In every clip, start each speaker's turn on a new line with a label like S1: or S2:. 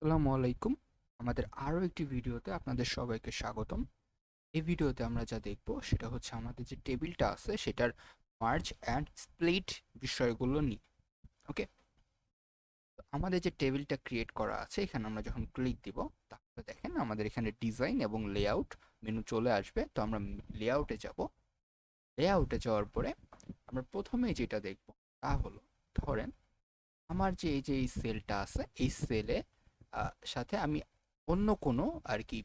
S1: আসসালামু আলাইকুম। আমাদের আরো একটি ভিডিওতে আপনাদের সবাইকে স্বাগতম। এই ভিডিওতে আমরা যা দেখব সেটা হচ্ছে আমাদের যে টেবিলটা আছে সেটার মার্জ অ্যান্ড স্প্লিট বিষয়গুলো নিয়ে। ওকে? তো আমাদের যে টেবিলটা ক্রিয়েট করা আছে এখানে আমরা যখন ক্লিক দিব তাহলে দেখেন আমাদের এখানে ডিজাইন এবং লেআউট মেনু চলে আসবে। তো আমরা লেআউটে যাব। লেআউটে যাওয়ার পরে আমরা প্রথমেই যেটা দেখব তা হলো, ধরেন আমার যে এই সেলটা আছে এই সেলে সাথে আমি অন্য কোনো আর কি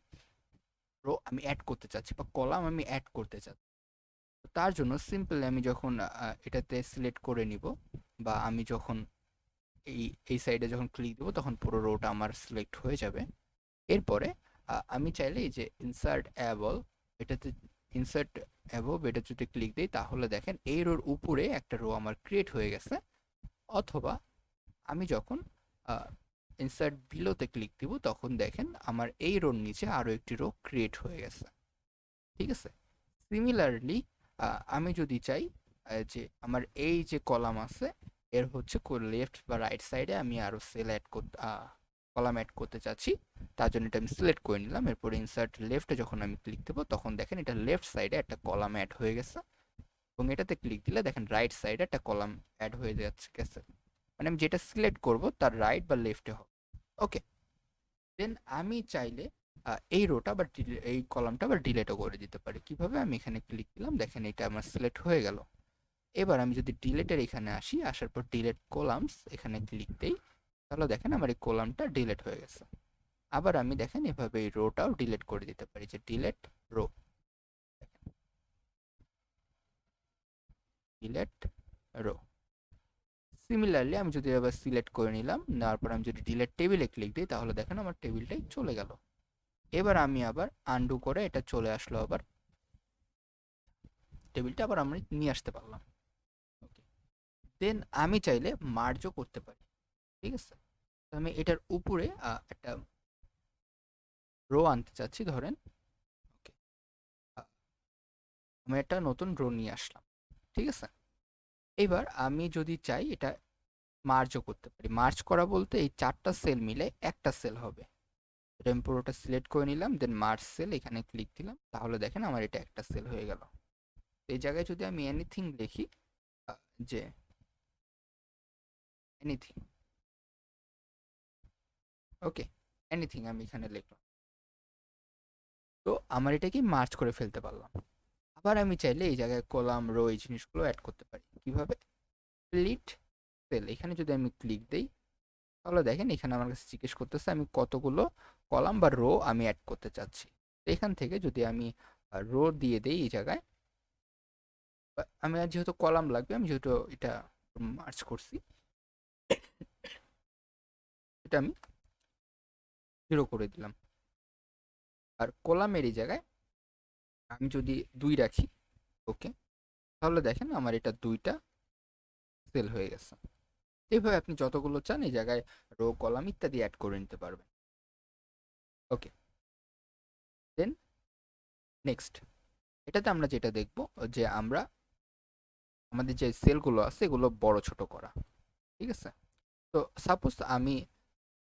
S1: রো আমি অ্যাড করতে চাচ্ছি বা কলাম আমি অ্যাড করতে চাচ্ছি। তো তার জন্য সিম্পল আমি যখন এটাতে সিলেক্ট করে নিব বা আমি যখন এই এই সাইডে যখন ক্লিক দেবো তখন পুরো রোটা আমার সিলেক্ট হয়ে যাবে। এরপরে আমি চাইলে এই যে ইনসার্ট অ্যাবল, এটাতে ইনসার্ট অ্যাবভ এটা যদি ক্লিক দিই তাহলে দেখেন এই রোর উপরে একটা রো আমার ক্রিয়েট হয়ে গেছে। অথবা আমি যখন ইনসার্ট বিলোতে ক্লিক দিব তখন দেখেন আমার এই রোর নিচে আরও একটি রো ক্রিয়েট হয়ে গেছে। ঠিক আছে? সিমিলারলি আমি যদি চাই যে আমার এই যে কলাম আছে এর হচ্ছে লেফট বা রাইট সাইডে আমি আরও সেল অ্যাড করতে কলাম অ্যাড করতে চাচ্ছি, তার জন্য এটা আমি সিলেক্ট করে নিলাম। এরপরে ইনসার্ট লেফটে যখন আমি ক্লিক দেবো তখন দেখেন এটা লেফট সাইডে একটা কলাম অ্যাড হয়ে গেছে এবং এটাতে ক্লিক দিলে দেখেন রাইট সাইডে একটা কলাম অ্যাড হয়ে গেছে। মানে আমি যেটা সিলেক্ট করব তার রাইট বা লেফটে হবে। ওকে? দেন আমি চাইলে এই রোটা বা এই কলামটা আবার ডিলেটও করে দিতে পারি। কিভাবে? আমি এখানে ক্লিক দিলাম, দেখেন এটা আমার সিলেক্ট হয়ে গেল। এবার আমি যদি ডিলেটের এখানে আসি, আসার পর ডিলেট কলামস এখানে ক্লিক দেই তাহলে দেখেন আমার এই কলামটা ডিলেট হয়ে গেছে। আবার আমি দেখেন এভাবে এই রোটাও ডিলেট করে দিতে পারি, যে delete row, delete row. Similarly আমি যদি আবার সিলেক্ট করে নিলাম, নেওয়ার পর আমি যদি ডিলেট টেবিলে ক্লিক দিই তাহলে দেখেন আমার টেবিলটাই চলে গেল। এবার আমি আবার আন্ডু করে এটা চলে আসলো, আবার টেবিলটা আবার আমরা নিয়ে আসতে পারলাম। ওকে, দেন আমি চাইলে মার্জও করতে পারি। ঠিক আছে? তো আমি এটার উপরে একটা রো আনতে চাচ্ছি, ধরেন। ওকে, আমি একটা নতুন রো নিয়ে আসলাম। ঠিক আছে? এবার আমি যদি চাই এটা মার্জও করতে পারি। মার্জ করা বলতে এই চারটা সেল মিলে একটা সেল হবে। এটা আমি পুরোটা সিলেক্ট করে নিলাম, দেন মার্জ সেল এখানে ক্লিক দিলাম তাহলে দেখেন আমার এটা একটা সেল হয়ে গেল। এই জায়গায় যদি আমি এনিথিং লিখি, যে এনিথিং, ওকে, এনিথিং আমি এখানে লিখলাম, তো আমার এটা কি মার্জ করে ফেলতে পারলাম। আবার আমি চাইলে এই জায়গায় কলাম রো এই জিনিসগুলো অ্যাড করতে পারি। কিভাবে? স্প্লিট সেল এখানে যদি আমি ক্লিক দেই তাহলে দেখেন এখানে আমার কাছে জিজ্ঞেস করতেছে আমি কতগুলো কলাম বা রো আমি অ্যাড করতে চাচ্ছি। এখান থেকে যদি আমি রো দিয়ে দেই এই জায়গায়, আমি আর যেহেতু কলাম লাগবে, আমি যেহেতু এটা মার্চ করছি, এটা আমি 0 করে দিলাম। আর কলামের এই জায়গায় আমি যদি 2 রাখি, ওকে, তাহলে দেখেন আমার এটা 2টা সেল হয়ে গেছে। এইভাবে আপনি যতগুলো চান এই জায়গায় রো কলাম ইত্যাদি অ্যাড করে নিতে পারবেন। ওকে, দেন নেক্সট এটাতে আমরা যেটা দেখব যে আমরা আমাদের যে সেলগুলো আছে এগুলো বড় ছোট করা। ঠিক আছে? তো সাপোজ আমি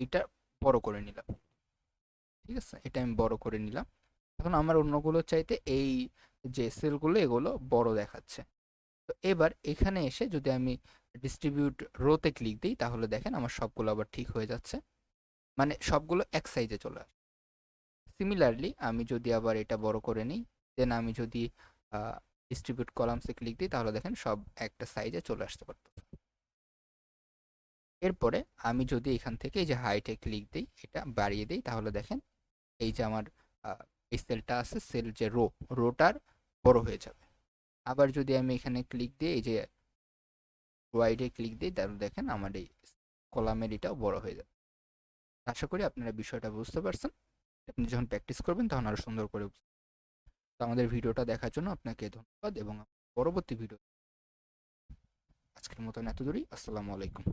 S1: এটা বড় করে নিলাম। ঠিক আছে? এটা আমি বড় করে নিলাম। এখন আমার অন্যগুলো চাইতে এই যে সেলগুলো এগুলো বড় দেখাচ্ছে। তো এবার এখানে এসে যদি আমি ডিস্ট্রিবিউট রোতে ক্লিক দিই তাহলে দেখেন আমার সবগুলো আবার ঠিক হয়ে যাচ্ছে, মানে সবগুলো এক সাইজে চলে আসে। সিমিলারলি আমি যদি আবার এটা বড় করে নিই, দেন আমি যদি ডিস্ট্রিবিউট কলামসে ক্লিক দিই তাহলে দেখেন সব একটা সাইজে চলে আসতে পারতেছে। এরপরে আমি যদি এখান থেকে এই যে হাইটে ক্লিক দিই, এটা বাড়িয়ে দিই তাহলে দেখেন এই যে আমার এই সেলটা আছে, সেল যে রোটার বড় হয়ে যাবে। আবার যদি আমি এখানে ক্লিক দিই, এই যে ওয়াইডে ক্লিক দিই তাহলে দেখেন আমার এই কলামের এটাও বড় হয়ে যাবে। আশা করি আপনারা বিষয়টা বুঝতে পারছেন। আপনি যখন প্র্যাকটিস করবেন তখন আরো সুন্দর করে বুঝতে। তো আমাদের ভিডিওটা দেখার জন্য আপনাকে ধন্যবাদ এবং পরবর্তী ভিডিও আজকের মতন এত দূরই। আসসালামু আলাইকুম।